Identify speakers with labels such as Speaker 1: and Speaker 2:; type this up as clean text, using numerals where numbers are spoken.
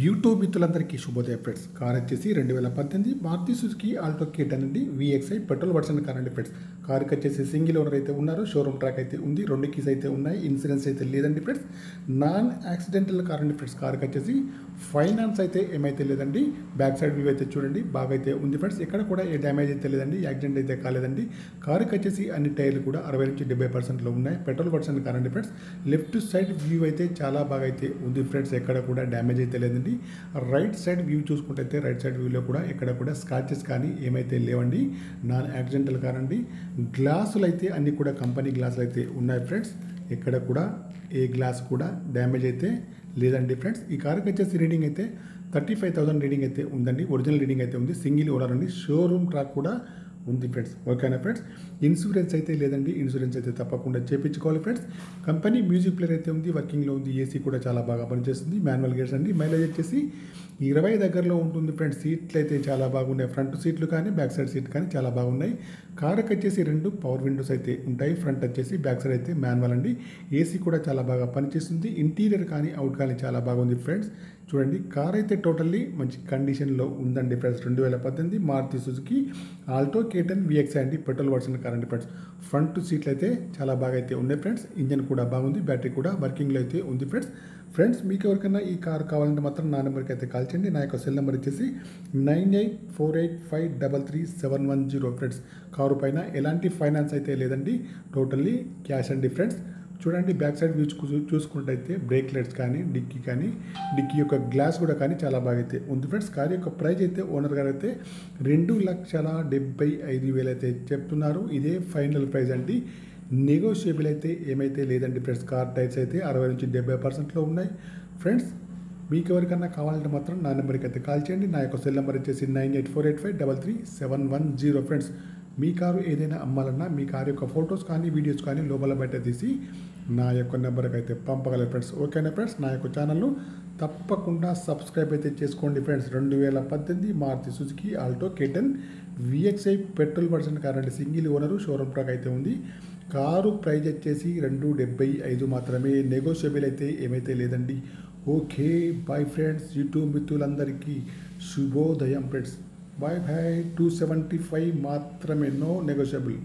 Speaker 1: YouTube మిత్రులందరికీ Shubhodaya friends. Car వచ్చేసి 2018 Maruti Suzuki Alto K10 అండి. VXI పెట్రోల్ వర్షన్ కార్ అండి ఫ్రెండ్స్. కార్కి వచ్చేసి సింగిల్ ఓనర్ అయితే ఉన్నారు. షోరూమ్ ట్రాక్ అయితే ఉంది. 2 కీస్ అయితే ఉన్నాయి. ఇన్సూరెన్స్ అయితే లేదండి ఫ్రెండ్స్. నాన్ యాక్సిడెంటల్ కార్ అండి ఫ్రెండ్స్. కార్కి వచ్చేసి ఫైనాన్స్ అయితే ఏమైతే లేదండి. బ్యాక్ సైడ్ వ్యూ అయితే చూడండి బాగా అయితే ఉంది ఫ్రెండ్స్. ఎక్కడ కూడా ఏ డ్యామేజ్ అయితే లేదండి. యాక్సిడెంట్ అయితే కాలేదండి. కార్కి వచ్చేసి అన్ని టైర్లు కూడా 60 నుంచి 70% ఉన్నాయి. పెట్రోల్ వర్షన్ కార్ అండి ఫ్రెండ్స్. లెఫ్ట్ సైడ్ వ్యూ అయితే చాలా బాగా అయితే ఉంది ఫ్రెండ్స్. ఎక్కడ కూడా డ్యామేజ్ అయితే లేదండి. రైట్ సైడ్ వ్యూ చూసుకుంటే రైట్ సైడ్ వ్యూలో కూడా ఎక్కడ కూడా స్క్రాచెస్ కానీ ఏమైతే లేవండి. నాన్ యాక్సిడెంటల్ కార్ అండి. గ్లాసులు అయితే అన్ని కూడా కంపెనీ గ్లాసులు అయితే ఉన్నాయి ఫ్రెండ్స్. ఎక్కడ కూడా ఏ గ్లాస్ కూడా డ్యామేజ్ అయితే లేదండి ఫ్రెండ్స్. ఈ కార్కి వచ్చేసి రీడింగ్ అయితే 35,000 రీడింగ్ అయితే ఉందండి. ఒరిజినల్ రీడింగ్ అయితే ఉంది. సింగిల్ ఓనర్ అండి. షోరూమ్ ట్రాక్ కూడా ఉంది ఫ్రెండ్స్. ఓకేనా ఫ్రెండ్స్. ఇన్సూరెన్స్ అయితే లేదండి. ఇన్సూరెన్స్ అయితే తప్పకుండా చేయించుకోవాలి ఫ్రెండ్స్. కంపెనీ మ్యూజిక్ ప్లేయర్ అయితే ఉంది. వర్కింగ్లో ఉంది. ఏసీ కూడా చాలా బాగా పనిచేస్తుంది. మాన్యువల్ గేర్స్ అండి. మైలేజ్ వచ్చేసి 20 దగ్గరలో ఉంటుంది ఫ్రెండ్స్. సీట్లు అయితే చాలా బాగున్నాయి. ఫ్రంట్ సీట్లు కానీ బ్యాక్ సైడ్ సీట్ కానీ చాలా బాగున్నాయి. కార్కి వచ్చేసి 2 పవర్ విండోస్ అయితే ఉంటాయి. ఫ్రంట్ వచ్చేసి బ్యాక్ సైడ్ అయితే మాన్యువల్ అండి. ఏసీ కూడా చాలా బాగా పనిచేస్తుంది. ఇంటీరియర్ కానీ అవుట్ కానీ చాలా బాగుంది ఫ్రెండ్స్. చూడండి కార్ అయితే టోటల్లీ మంచి కండిషన్లో ఉందండి friends. 2018 Maruti Suzuki Alto K10 VXI అండి. పెట్రోల్ వర్షన్ కార్ అండి ఫ్రెండ్స్. ఫ్రంట్ సీట్లు అయితే చాలా బాగా అయితే ఉన్నాయి ఫ్రెండ్స్. ఇంజన్ కూడా బాగుంది. బ్యాటరీ కూడా వర్కింగ్లో అయితే ఉంది ఫ్రెండ్స్. ఫ్రెండ్స్ మీకు ఎవరికైనా ఈ కార్ కావాలంటే మాత్రం నా నెంబర్కి అయితే కాల్ చేయండి. నా యొక్క సెల్ నెంబర్ వచ్చేసి 9848533710 ఫ్రెండ్స్. కారు పైన ఎలాంటి ఫైనాన్స్ అయితే లేదండి. టోటల్లీ క్యాష్ అండి ఫ్రెండ్స్. చూడండి బ్యాక్ సైడ్ వ్యూ చూసుకుంటే బ్రేక్ లైట్స్ కానీ డిక్కీ యొక్క గ్లాస్ కూడా కానీ చాలా బాగా అయితే ఉంది ఫ్రెండ్స్. కార్ యొక్క ప్రైస్ అయితే ఓనర్ గారు అయితే 2,75,000 అయితే చెప్తున్నారు. ఇదే ఫైనల్ ప్రైస్ అండి. నెగోషియబుల్ అయితే ఏమైతే లేదండి ఫ్రెండ్స్. కార్ టైర్స్ అయితే 60 నుంచి 70%లో ఉన్నాయి ఫ్రెండ్స్. మీకు ఎవరికన్నా కావాలంటే మాత్రం నా నెంబర్కి అయితే కాల్ చేయండి. నా యొక్క సెల్ నెంబర్ వచ్చేసి 9848533710 ఫ్రెండ్స్. మీ కారు ఏదైనా అమ్మాలన్నా మీ కారు యొక్క ఫొటోస్ కానీ వీడియోస్ కానీ లోపల బయట తీసి నా యొక్క నెంబర్కి అయితే పంపగలరు ఫ్రెండ్స్. ఓకేనా ఫ్రెండ్స్. నా యొక్క ఛానల్ను తప్పకుండా సబ్స్క్రైబ్ అయితే చేసుకోండి friends. 2018 Maruti Suzuki Alto K10 VXI petrol version car అండి. Single owner. షోరూమ్ ట్రాక్ అయితే ఉంది. కారు ప్రైజ్ వచ్చేసి 275 మాత్రమే. నెగోషియబుల్ అయితే ఏమైతే లేదండి. Okay bye friends. యూట్యూబ్ మిత్రులందరికీ శుభోదయం ఫ్రెండ్స్. Bye bye. 275 మాత్రమే. No negotiable.